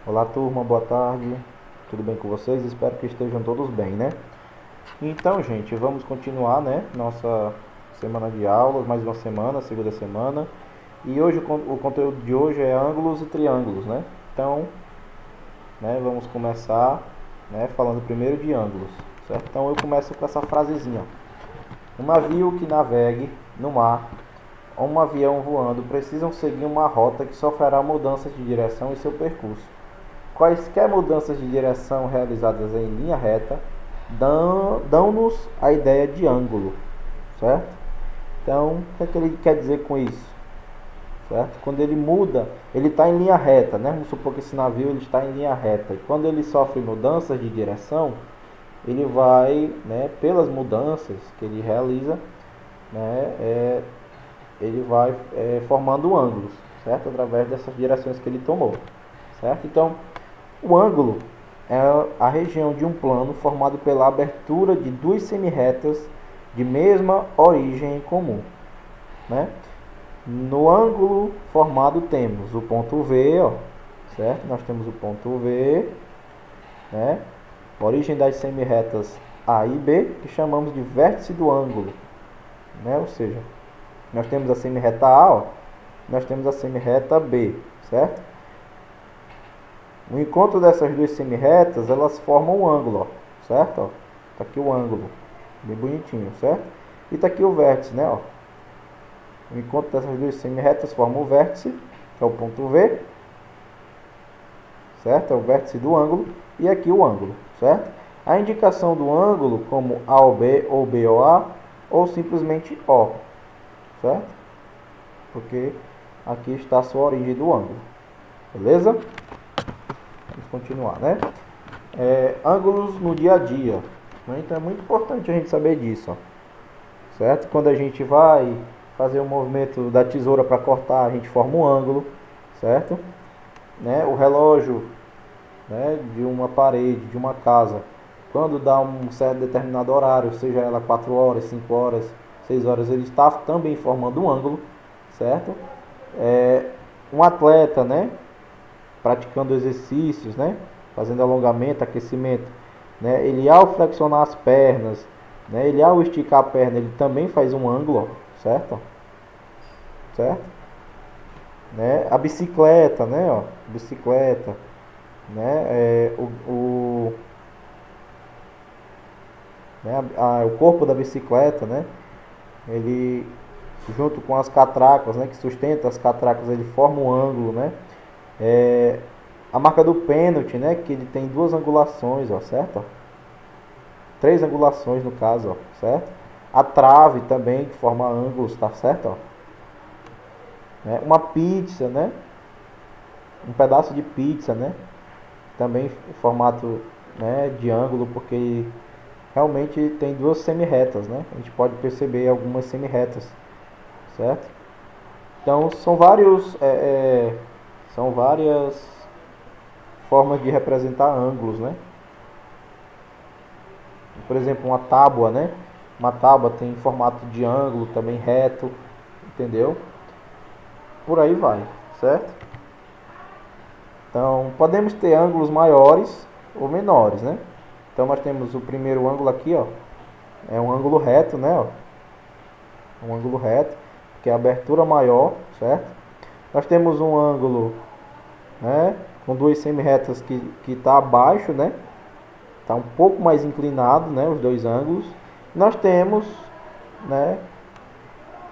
Olá turma, boa tarde, tudo bem com vocês? Espero que estejam todos bem, né? Então, gente, vamos continuar, né? Nossa semana de aulas, mais uma semana, segunda semana. E hoje o conteúdo de hoje é ângulos e triângulos, né? Então, né, vamos começar, né, falando primeiro de ângulos, certo? Então eu começo com essa frasezinha: um navio que navegue no mar ou um avião voando precisam seguir uma rota que sofrerá mudanças de direção em seu percurso. Quaisquer mudanças de direção realizadas em linha reta dão-nos a ideia de ângulo, certo? Então, o que é que ele quer dizer com isso? Certo? Quando ele muda, ele está em linha reta, né? Vamos supor que esse navio ele está em linha reta. E quando ele sofre mudanças de direção, ele vai, né, pelas mudanças que ele realiza, né, ele vai formando ângulos, certo? Através dessas direções que ele tomou, certo? Então, o ângulo é a região de um plano formado pela abertura de duas semirretas de mesma origem em comum, né? No ângulo formado temos o ponto V, ó, certo? Nós temos o ponto V, né? Origem das semirretas A e B, que chamamos de vértice do ângulo, né? Ou seja, nós temos a semirreta A, ó, nós temos a semirreta B, certo? No encontro dessas duas semirretas, elas formam um ângulo, ó, certo? Ó, tá aqui o ângulo, bem bonitinho, certo? E tá aqui o vértice, né? Ó. O encontro dessas duas semirretas forma o vértice, que é o ponto V, certo? É o vértice do ângulo, e aqui o ângulo, certo? A indicação do ângulo como A ou B, ou B ou A, ou simplesmente O, certo? Porque aqui está a sua origem do ângulo, beleza? Vamos continuar, né? Ângulos no dia a dia, né? Então é muito importante a gente saber disso, ó, certo? Quando a gente vai fazer o movimento da tesoura para cortar, a gente forma um ângulo, certo? Né? O relógio, né, de uma parede, de uma casa, quando dá um certo determinado horário, seja ela 4 horas, 5 horas, 6 horas, ele está também formando um ângulo, certo? Um atleta, né, praticando exercícios, né, fazendo alongamento, aquecimento, né, ele ao flexionar as pernas, né, ele ao esticar a perna, ele também faz um ângulo, ó, certo? Certo? Né? A bicicleta, né, ó, bicicleta, né, né, o corpo da bicicleta, né, ele junto com as catracas, né, que sustenta as catracas, ele forma um ângulo, né. A marca do pênalti, né, que ele tem duas angulações, ó, certo? Três angulações no caso, ó, certo? A trave também que forma ângulos, tá certo? Ó. Né? Uma pizza, né? Um pedaço de pizza, né? Também em formato, né, de ângulo, porque realmente tem duas semirretas, né? A gente pode perceber algumas semirretas, certo? Então são várias formas de representar ângulos, né? Por exemplo, uma tábua, né? Uma tábua tem formato de ângulo, também reto, entendeu? Por aí vai, certo? Então, podemos ter ângulos maiores ou menores, né? Então, nós temos o primeiro ângulo aqui, ó, é um ângulo reto, né? Ó, um ângulo reto, que é a abertura maior, certo? Nós temos um ângulo, né, com duas semirretas que está abaixo, né? Está um pouco mais inclinado, né? Os dois ângulos. Nós temos, né,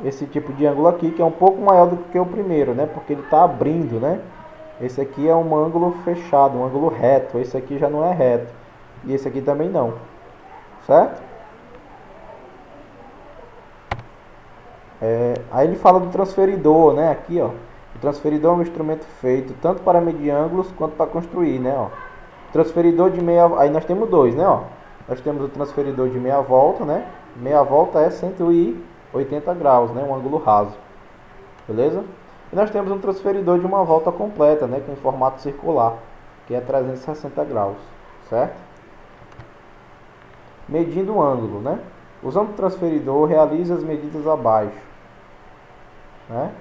esse tipo de ângulo aqui, que é um pouco maior do que o primeiro, né? Porque ele está abrindo, né? Esse aqui é um ângulo fechado, um ângulo reto. Esse aqui já não é reto. E esse aqui também não. Certo? Aí ele fala do transferidor, né? Aqui, ó. O transferidor é um instrumento feito tanto para medir ângulos quanto para construir, né? Ó. Transferidor de meia... Aí nós temos dois, né? Ó. Nós temos o transferidor de meia volta, né? Meia volta é 180 graus, né? Um ângulo raso. Beleza? E nós temos um transferidor de uma volta completa, né? Com formato circular, que é 360 graus. Certo? Medindo o ângulo, né? Usando o transferidor, realize as medidas abaixo, né?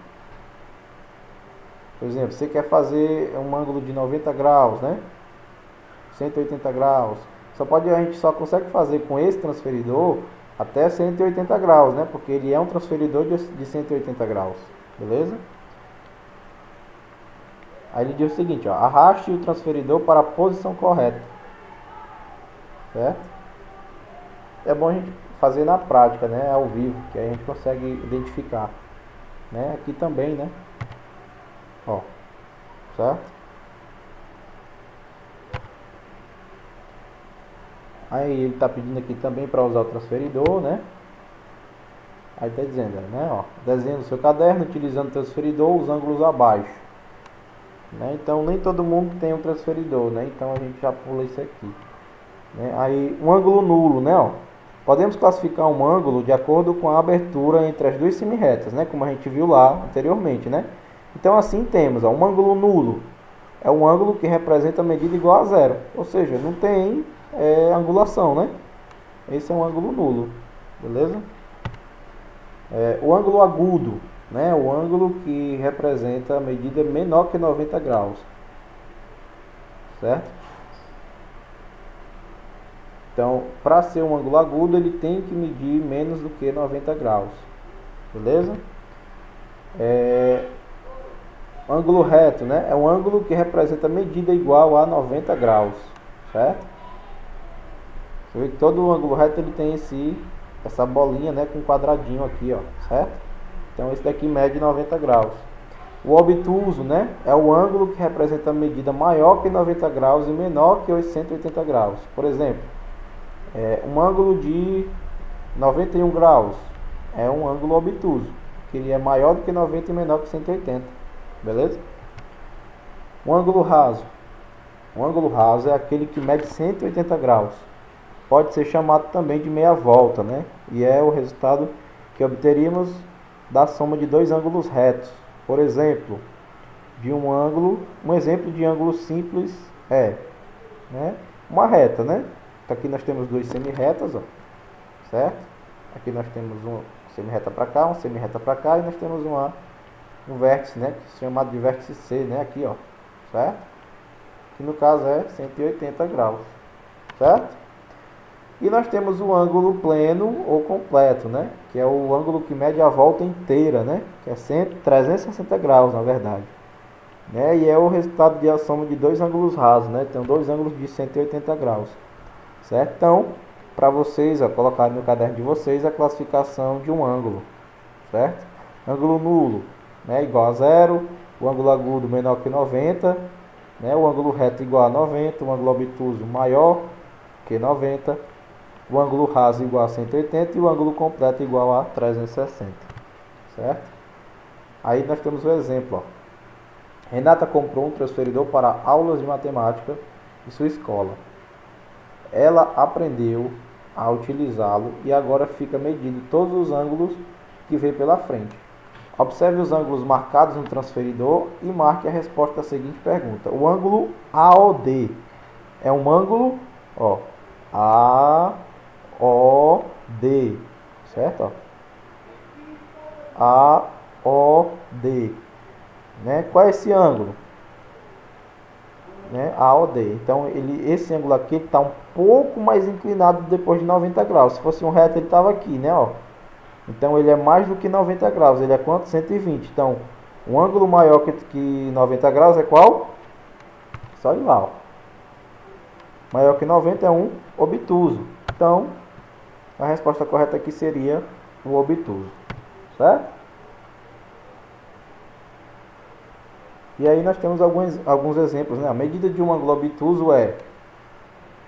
Por exemplo, você quer fazer um ângulo de 90 graus, né? 180 graus. A gente só consegue fazer com esse transferidor até 180 graus, né? Porque ele é um transferidor de 180 graus, beleza? Aí ele diz o seguinte, ó, arraste o transferidor para a posição correta, certo? É bom a gente fazer na prática, né? Ao vivo, que aí a gente consegue identificar, né? Aqui também, né? Ó, certo? Aí ele está pedindo aqui também para usar o transferidor, né? Aí está dizendo, né? Ó, desenhe no seu caderno utilizando o transferidor os ângulos abaixo, né? Então nem todo mundo tem um transferidor, né? Então a gente já pula isso aqui, né? Aí um ângulo nulo, né? Ó, podemos classificar um ângulo de acordo com a abertura entre as duas semiretas, né? Como a gente viu lá anteriormente, né? Então assim temos, ó, um ângulo nulo é um ângulo que representa a medida igual a zero, ou seja, não tem angulação, né? Esse é um ângulo nulo, beleza? O ângulo agudo, né? O ângulo que representa a medida menor que 90 graus, certo? Então, para ser um ângulo agudo, ele tem que medir menos do que 90 graus, beleza? Ângulo reto, né? É um ângulo que representa a medida igual a 90 graus, certo? Você vê que todo ângulo reto ele tem essa bolinha, né, com um quadradinho aqui, ó, certo? Então esse daqui mede 90 graus. O obtuso, né, é o ângulo que representa a medida maior que 90 graus e menor que 180 graus. Por exemplo, um ângulo de 91 graus é um ângulo obtuso, que ele é maior do que 90 e menor que 180, beleza? Um ângulo raso. Um ângulo raso é aquele que mede 180 graus. Pode ser chamado também de meia volta, né? E é o resultado que obteríamos da soma de dois ângulos retos. Por exemplo, um exemplo de ângulo simples né, uma reta, né? Então, aqui nós temos duas semi-retas, ó, certo? Aqui nós temos uma semi-reta para cá, uma semi-reta para cá, e nós temos um vértice, né? Que é chamado de vértice C, né? Aqui, ó, certo? Que no caso é 180 graus, certo? E nós temos o ângulo pleno ou completo, né? Que é o ângulo que mede a volta inteira, né? Que é 360 graus, na verdade. Né? E é o resultado de a soma de dois ângulos rasos, né? Tem dois ângulos de 180 graus, certo? Então, para vocês, ó, colocarem no caderno de vocês a classificação de um ângulo, certo? Ângulo nulo, né? Igual a zero. O ângulo agudo menor que 90, né? O ângulo reto igual a 90. O ângulo obtuso maior que 90. O ângulo raso igual a 180 e o ângulo completo igual a 360, certo? Aí nós temos o exemplo, ó. Renata comprou um transferidor para aulas de matemática em sua escola. Ela aprendeu a utilizá-lo e agora fica medindo todos os ângulos que vê pela frente. Observe os ângulos marcados no transferidor e marque a resposta da seguinte pergunta. O ângulo AOD é um ângulo, ó, AOD, certo? AOD, né? Qual é esse ângulo? Né? AOD. Então, esse ângulo aqui está um pouco mais inclinado depois de 90 graus. Se fosse um reto, ele estava aqui, né? Ó. Então, ele é mais do que 90 graus. Ele é quanto? 120. Então, um ângulo maior que 90 graus é qual? Só ir lá, ó. Maior que 90 é um obtuso. Então, a resposta correta aqui seria o obtuso, certo? E aí nós temos alguns exemplos, né? A medida de um ângulo obtuso é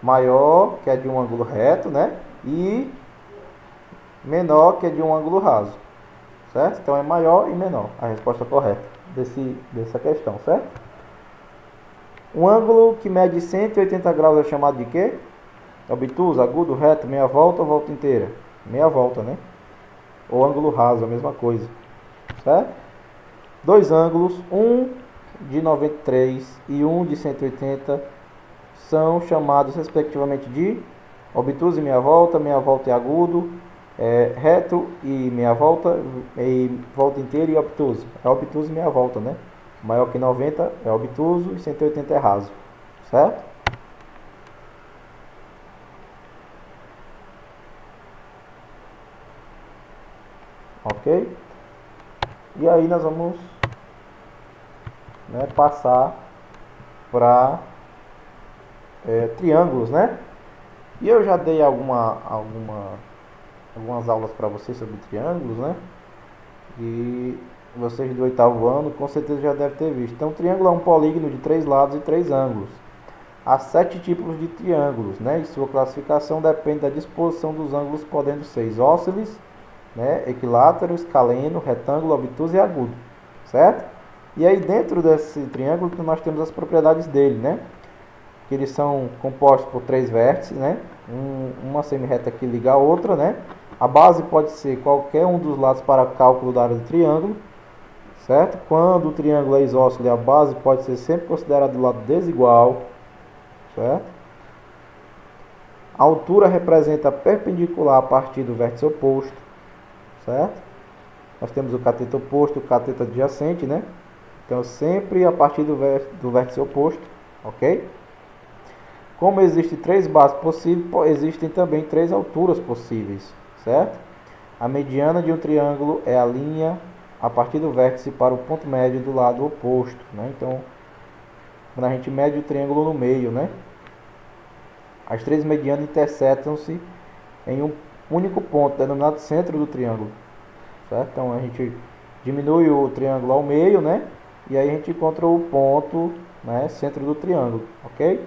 maior que a de um ângulo reto, né? E menor que a de um ângulo raso, certo? Então é maior e menor a resposta correta dessa questão, certo? Um ângulo que mede 180 graus é chamado de quê? Obtuso, agudo, reto, meia volta ou volta inteira? Meia volta, né? Ou ângulo raso, a mesma coisa, certo? Dois ângulos, um de 93 e um de 180, são chamados respectivamente de obtuso e meia volta e agudo, reto e meia volta, e volta inteira e obtuso. É obtuso e meia volta, né? Maior que 90 é obtuso e 180 é raso, certo? Ok? E aí nós vamos, né, passar para triângulos, né? E eu já dei algumas aulas para vocês sobre triângulos, né? E vocês do oitavo ano com certeza já devem ter visto. Então, triângulo é um polígono de 3 lados e 3 ângulos. Há 7 tipos de triângulos, né? E sua classificação depende da disposição dos ângulos, podendo ser isósceles, né? Equilátero, escaleno, retângulo, obtuso e agudo, certo? E aí dentro desse triângulo nós temos as propriedades dele, né? Que eles são compostos por 3 vértices, né? Uma semirreta que liga a outra, né? A base pode ser qualquer um dos lados para cálculo da área do triângulo, certo? Quando o triângulo é isósceles, a base pode ser sempre considerada do lado desigual, certo? A altura representa a perpendicular a partir do vértice oposto, certo? Nós temos o cateto oposto e o cateto adjacente, né? Então, sempre a partir do vértice oposto, ok? Como existem 3 bases possíveis, existem também 3 alturas possíveis, certo? A mediana de um triângulo é a linha a partir do vértice para o ponto médio do lado oposto, né? Então, quando a gente mede o triângulo no meio, né? As 3 medianas intersetam-se em um único ponto, denominado centro do triângulo, certo? Então, a gente diminui o triângulo ao meio, né? E aí a gente encontra o ponto, né, centro do triângulo, ok?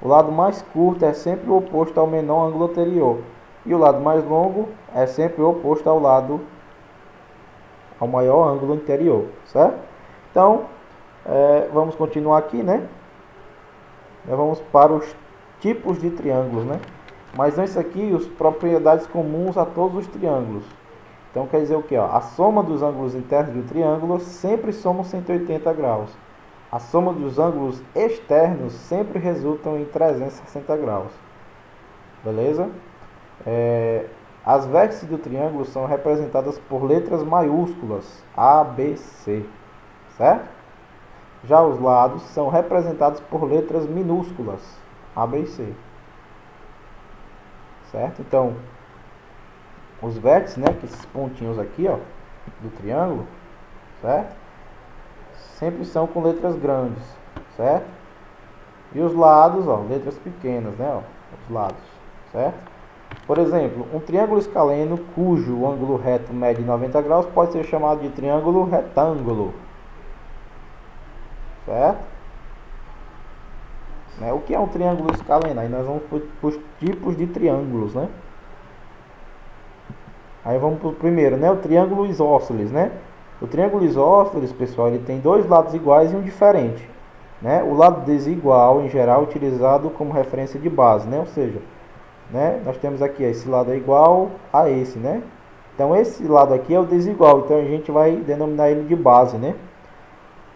O lado mais curto é sempre o oposto ao menor ângulo anterior. E o lado mais longo é sempre o oposto ao maior ângulo anterior, certo? Então, vamos continuar aqui, né? Vamos para os tipos de triângulos, né? Mas antes aqui, as propriedades comuns a todos os triângulos. Então, quer dizer o que? A soma dos ângulos internos do triângulo sempre soma 180 graus. A soma dos ângulos externos sempre resultam em 360 graus. Beleza? As vértices do triângulo são representadas por letras maiúsculas, A, B, C. Certo? Já os lados são representados por letras minúsculas, A, B e C. Certo? Então, os vértices, né, que esses pontinhos aqui, ó, do triângulo, certo? Sempre são com letras grandes, certo? E os lados, ó, letras pequenas, né, ó, os lados, certo? Por exemplo, um triângulo escaleno cujo ângulo reto mede 90 graus pode ser chamado de triângulo retângulo, certo? O que é um triângulo escaleno? Aí nós vamos para os tipos de triângulos, né? Aí vamos para o primeiro, né? O triângulo isósceles, né? O triângulo isósceles, pessoal, ele tem 2 lados iguais e um diferente, né? O lado desigual, em geral, é utilizado como referência de base, né? Ou seja, né, nós temos aqui, esse lado é igual a esse, né? Então, esse lado aqui é o desigual, então a gente vai denominar ele de base, né?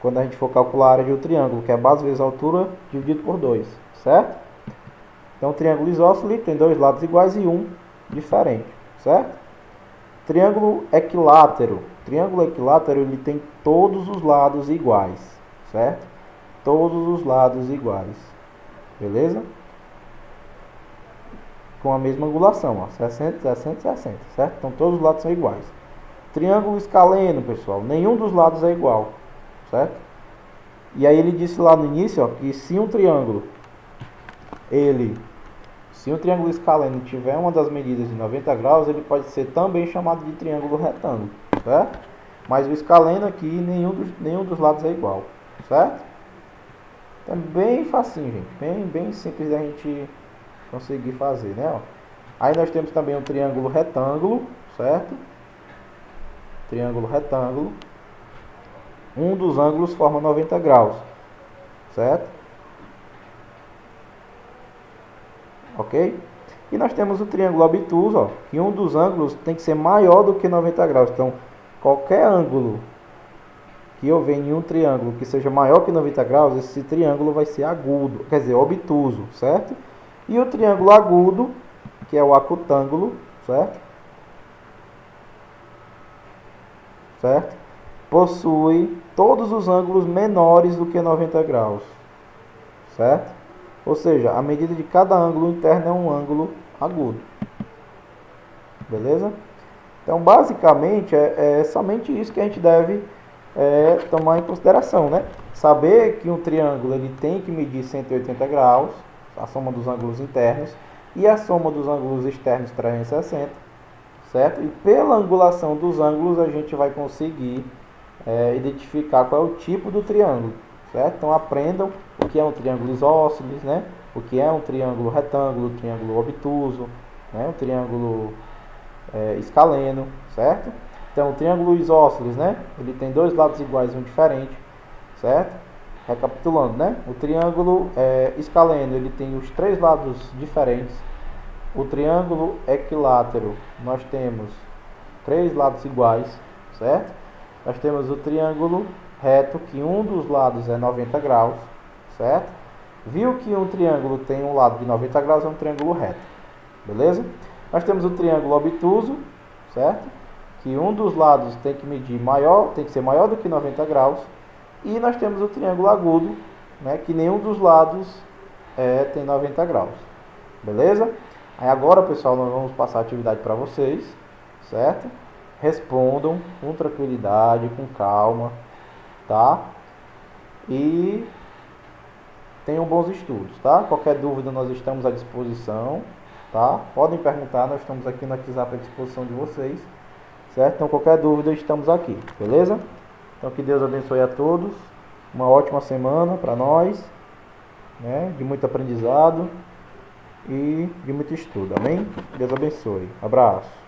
Quando a gente for calcular a área de um triângulo, que é base vezes a altura dividido por 2, certo? Então, o triângulo isósceles tem 2 lados iguais e um diferente, certo? Triângulo equilátero. Triângulo equilátero, ele tem todos os lados iguais, certo? Todos os lados iguais, beleza? Com a mesma angulação, ó, 60, 60, 60, certo? Então, todos os lados são iguais. Triângulo escaleno, pessoal, nenhum dos lados é igual, certo? E aí ele disse lá no início, ó, que se um triângulo escaleno tiver uma das medidas de 90 graus, ele pode ser também chamado de triângulo retângulo, certo? Mas o escaleno aqui, nenhum dos lados é igual, certo? Então, é bem facinho, gente, bem simples da gente conseguir fazer, né? Ó. Aí nós temos também um triângulo retângulo, certo? Triângulo retângulo. Um dos ângulos forma 90 graus, certo? Ok? E nós temos o triângulo obtuso, ó, que um dos ângulos tem que ser maior do que 90 graus. Então, qualquer ângulo que houver em um triângulo que seja maior que 90 graus, esse triângulo vai ser agudo, quer dizer, obtuso, certo? E o triângulo agudo, que é o acutângulo, certo? Certo? possui todos os ângulos menores do que 90 graus, certo? Ou seja, a medida de cada ângulo interno é um ângulo agudo, beleza? Então, basicamente, é somente isso que a gente deve tomar em consideração, né? Saber que um triângulo ele tem que medir 180 graus, a soma dos ângulos internos, e a soma dos ângulos externos 360, certo? E pela angulação dos ângulos a gente vai conseguir identificar qual é o tipo do triângulo, certo? Então aprendam o que é um triângulo isósceles, né? O que é um triângulo retângulo, triângulo obtuso, né? Um triângulo escaleno, certo? Então, o triângulo isósceles, né? Ele tem dois lados iguais e um diferente, certo? Recapitulando, né? O triângulo escaleno, ele tem os três lados diferentes. O triângulo equilátero, nós temos três lados iguais, certo? Nós temos o triângulo reto, que um dos lados é 90 graus, certo? Viu que um triângulo tem um lado de 90 graus, é um triângulo reto, beleza? Nós temos o triângulo obtuso, certo? Que um dos lados tem que medir maior, tem que ser maior do que 90 graus. E nós temos o triângulo agudo, né? Que nenhum dos lados tem 90 graus, beleza? Aí agora, pessoal, nós vamos passar a atividade para vocês, certo? Respondam com tranquilidade, com calma, tá? E tenham bons estudos, tá? Qualquer dúvida nós estamos à disposição, tá? Podem perguntar, nós estamos aqui no WhatsApp à disposição de vocês, certo? Então qualquer dúvida estamos aqui, beleza? Então que Deus abençoe a todos, uma ótima semana para nós, né? De muito aprendizado e de muito estudo, amém? Deus abençoe, abraço.